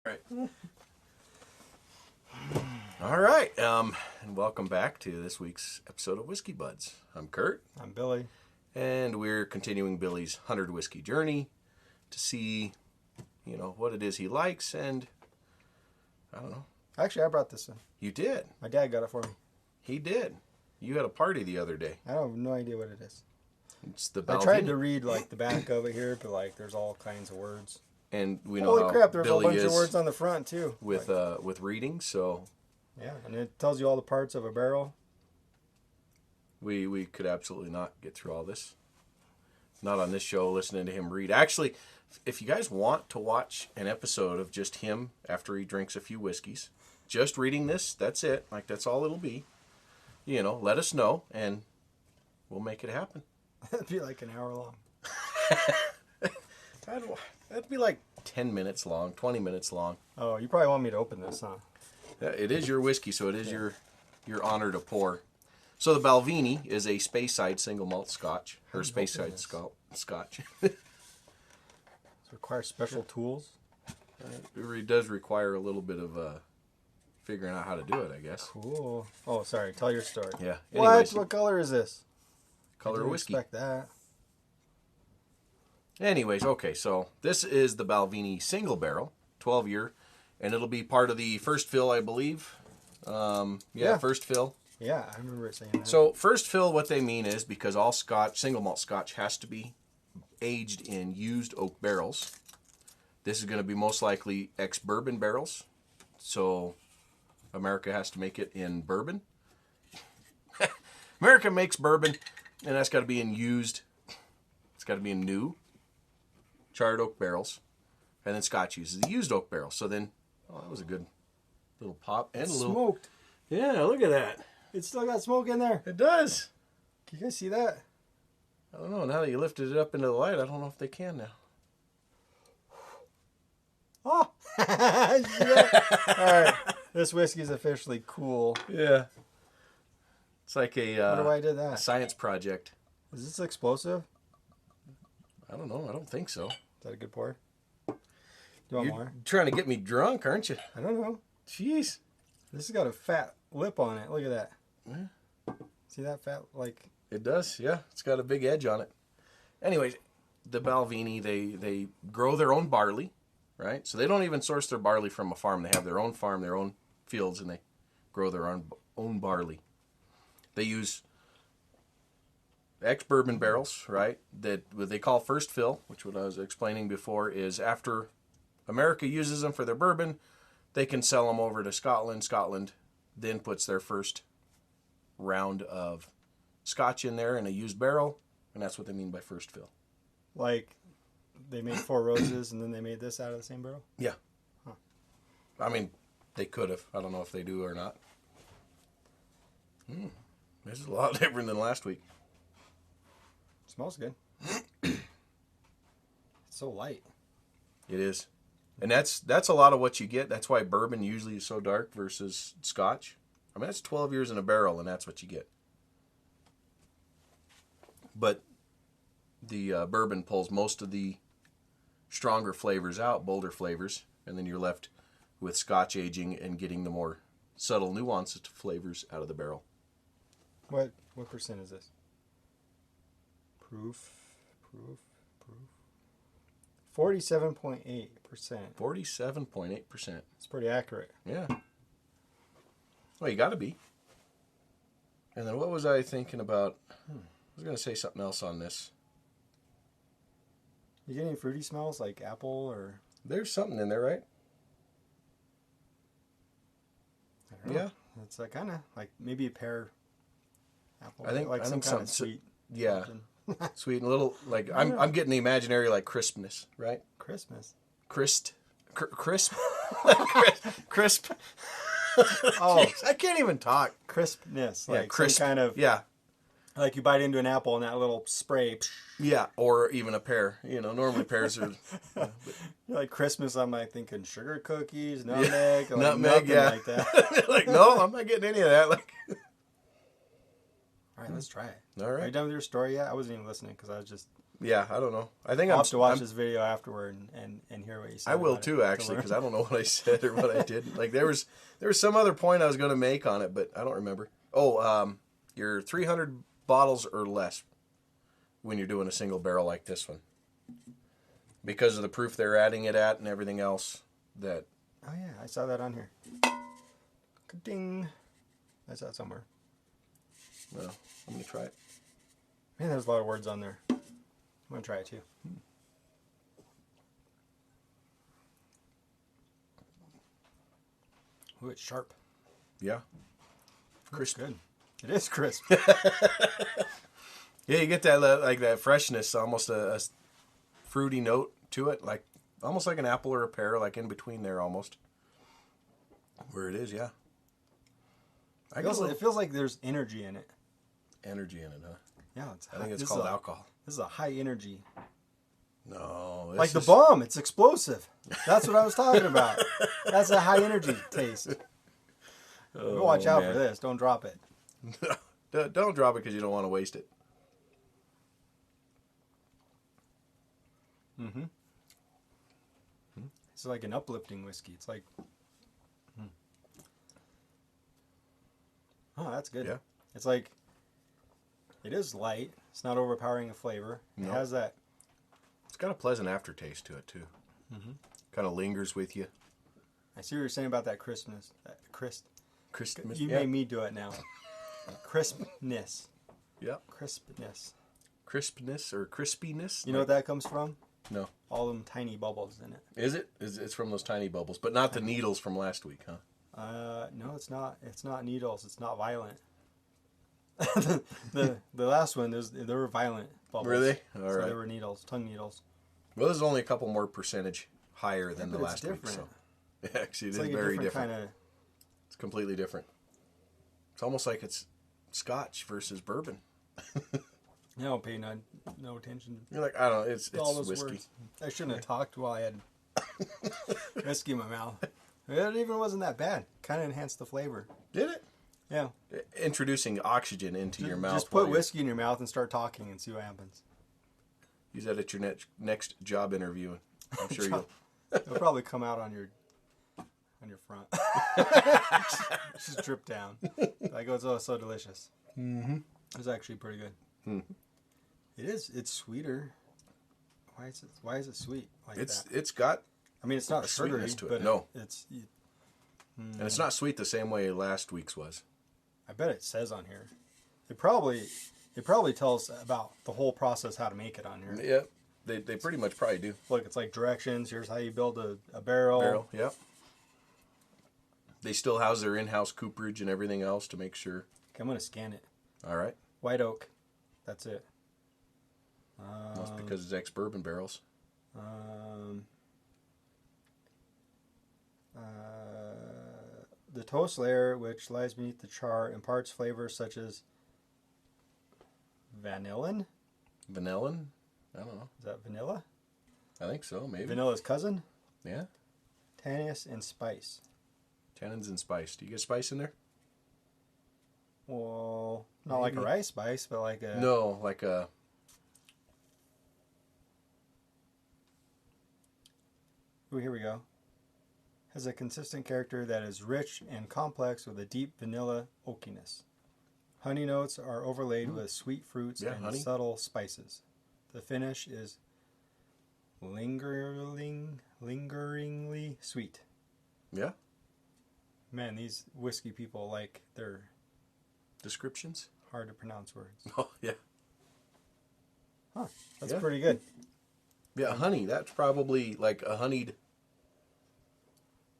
Right. All right. And welcome back to this week's episode of Whiskey Buds. I'm Kurt. I'm Billy. And we're continuing Billy's 100 whiskey journey to see, what it is he likes. And I don't know. Actually, I brought this in. You did. My dad got it for me. He did. You had a party the other day. I have no idea what it is. It's the I Balvenie. tried to read the back of it here, but there's all kinds of words. And we know Holy how crap, there's Billy a bunch is of words on the front too. with reading, so yeah, and it tells you all the parts of a barrel. we could absolutely not get through all this. Not on this show, listening to him read. Actually, if you guys want to watch an episode of just him after he drinks a few whiskeys, just reading this, that's it. That's all it'll be. Let us know, and we'll make it happen. It'd be like an hour long. That'd be 10 minutes long, 20 minutes long. Oh, you probably want me to open this, huh? It is your whiskey, so it is your honor to pour. So the Balvenie is a Speyside single malt Scotch, or Speyside Scotch. Does it require special tools? It does require a little bit of figuring out how to do it, I guess. Cool. Oh, sorry. Tell your story. Yeah. Anyways, What color is this? color of whiskey. Expect that. Anyways, okay, so this is the Balvenie single barrel, 12-year, and it'll be part of the first fill, I believe. Yeah. First fill. Yeah, I remember it saying that. So first fill, what they mean is because all Scotch, single malt Scotch, has to be aged in used oak barrels. This is going to be most likely ex-bourbon barrels. So America has to make it in bourbon. America makes bourbon, and that's got to be in used. It's got to be in new charred oak barrels. And then Scotch uses the used oak barrel. So then, that was a good little pop. And it's a little smoked. Yeah, look at that. It's still got smoke in there. It does. Can you guys see that? I don't know. Now that you lifted it up into the light, I don't know if they can now. Oh! All right. This whiskey's officially cool. Yeah. It's like I wonder why I did a that. science project. Is this explosive? I don't know. I don't think so. Is that a good pour? Do you want You're more? trying to get me drunk, aren't you? I don't know. Jeez. This has got a fat lip on it. Look at that. Yeah. See that fat, It does, yeah. It's got a big edge on it. Anyways, the Balvenie, they grow their own barley, right? So they don't even source their barley from a farm. They have their own farm, their own fields, and they grow their own barley. They use ex-bourbon barrels, right, that what they call first fill, which what I was explaining before is after America uses them for their bourbon, they can sell them over to Scotland. Scotland then puts their first round of Scotch in there in a used barrel, and that's what they mean by first fill. they made Four Roses and then they made this out of the same barrel? Yeah. Huh. I mean, they could have. I don't know if they do or not. This is a lot different than last week. Smells good. It's so light. It is. And that's a lot of what you get. That's why bourbon usually is so dark versus Scotch. I mean, that's 12 years in a barrel, and that's what you get. But the bourbon pulls most of the stronger flavors out, bolder flavors, and then you're left with Scotch aging and getting the more subtle nuances flavors out of the barrel. What percent is this? Proof. 47.8%. 47.8%. It's pretty accurate. Yeah. Well, you got to be. And then what was I thinking about? I was going to say something else on this. You get any fruity smells like apple or? There's something in there, right? I don't know. Yeah. It's kind of like maybe a pear. Apple. I think some kind of sweet. Yeah. Sweet and little, I'm getting the imaginary crispness, right? Christmas. Crisp. Crisp. Oh, Jeez, I can't even talk. Crispness. Crisp. Some kind of. Yeah. Like you bite into an apple and that little spray. Yeah, or even a pear. Normally pears are. Like Christmas, I'm thinking sugar cookies, nutmeg, nutmeg, yeah. like that. No, I'm not getting any of that. All right, let's try it. All right. Are you done with your story yet? I wasn't even listening because I was just Yeah, I don't know. I think I'll have to watch this video afterward and hear what you said. I will too, actually, because I don't know what I said or what I did. Like there was some other point I was going to make on it, but I don't remember. Oh, you're 300 bottles or less when you're doing a single barrel like this one, because of the proof they're adding it at and everything else. That. Oh yeah, I saw that on here. Ding. I saw it somewhere. Well, let me try it. Man, there's a lot of words on there. I'm gonna try it too. Ooh, it's sharp. Yeah. Crisp. Good. It is crisp. Yeah, you get that like that freshness, almost a fruity note to it, like almost like an apple or a pear, like in between there almost. Where it is, yeah. It feels like there's energy in it. Energy in it, huh? Yeah, I think it's called alcohol. This is a high energy. No, like the bomb, it's explosive. That's what I was talking about. That's a high energy taste. Oh, watch out for this. Don't drop it. Don't drop it because you don't want to waste it. Mm-hmm. It's like an uplifting whiskey. It's like, oh, that's good. Yeah. It's like, it is light. It's not overpowering a flavor. It has that. It's got a pleasant aftertaste to it too. Mm-hmm. Kind of lingers with you. I see what you're saying about that crispness. Crispness. You made me do it now. Crispness. Yep. Crispness. Crispness or crispiness. You know what that comes from? No. All them tiny bubbles in it. Is it? It's from those tiny bubbles, but not the needles from last week, huh? No, it's not. It's not needles. It's not violent. the last one, there were violent bubbles. Were they? All right. There were needles, tongue needles. Well, this is only a couple more percentage higher than the last week. So, actually, it is very different. It's completely different. It's almost like it's Scotch versus bourbon. I don't pay no attention. You're like, I don't know. It's whiskey. Words. I shouldn't have talked while I had whiskey in my mouth. It even wasn't that bad. Kind of enhanced the flavor. Did it? Yeah. Introducing oxygen into your mouth. Just put whiskey in your mouth and start talking and see what happens. Use that at your next job interview. I'm sure it'll probably come out on your front. Just drip down. Like, oh, it's so delicious. Mm-hmm. It's actually pretty good. Mm-hmm. It is. It's sweeter. Why is it sweet like that? It's got. I mean, it's not sugary to it. but no. And it's not sweet the same way last week's was. I bet it says on here. It probably tells about the whole process how to make it on here. Yeah, they pretty much probably do. Look, it's like directions. Here's how you build a barrel. Yep. They still house their in-house cooperage and everything else to make sure. Okay, I'm gonna scan it. All right. White oak. That's it. That's because it's ex-bourbon barrels. The toast layer, which lies beneath the char, imparts flavors such as vanillin. Vanillin? I don't know. Is that vanilla? I think so, maybe. Vanilla's cousin? Yeah. Tannins and spice. Tannins and spice. Do you get spice in there? Well, not like a rice spice, but like a... No, like a... Ooh, here we go. Has a consistent character that is rich and complex with a deep vanilla oakiness. Honey notes are overlaid with sweet fruits and subtle spices. The finish is lingeringly sweet. Yeah. Man, these whiskey people like their descriptions. Hard to pronounce words. Oh, yeah. Huh. That's pretty good. Yeah, honey. That's probably like a honeyed...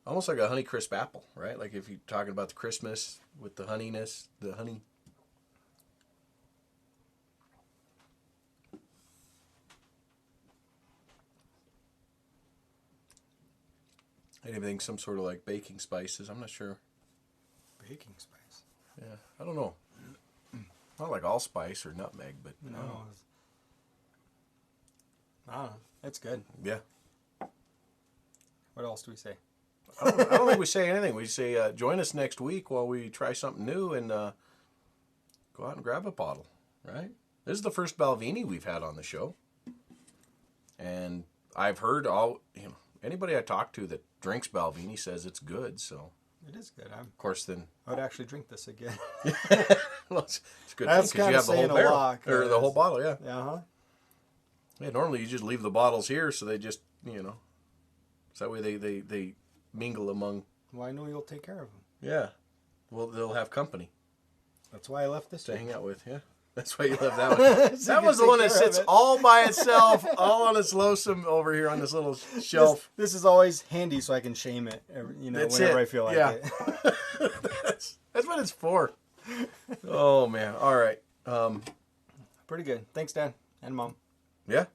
Almost like a Honeycrisp apple, right? Like if you're talking about the Christmas with the honeyness, the honey. Anything, some sort of like baking spices. I'm not sure. Baking spice? Yeah, I don't know. Not like allspice or nutmeg, but no. I don't know. It's good. Yeah. What else do we say? I don't think we say anything. We say join us next week while we try something new and go out and grab a bottle, right? This is the first Balvenie we've had on the show. And I've heard anybody I talk to that drinks Balvenie says it's good. So it is good. Of course, then I would actually drink this again. Well, it's good That's because you have the whole barrel or the whole bottle. Yeah. Uh-huh. Yeah. Normally, you just leave the bottles here, so they just so that way they mingle among. Well, I know you'll take care of them. Yeah. Well, they'll have company. That's why I left this to hang out with. Yeah. That's why you left that one. So that was the one that sits all by itself, all on its lolonesome over here on this little shelf. This is always handy so I can shame it, whenever I feel like it. That's what it's for. Oh, man. All right. Pretty good. Thanks, Dad and Mom. Yeah.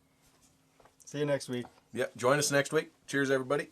See you next week. Yeah. Join us next week. Cheers, everybody.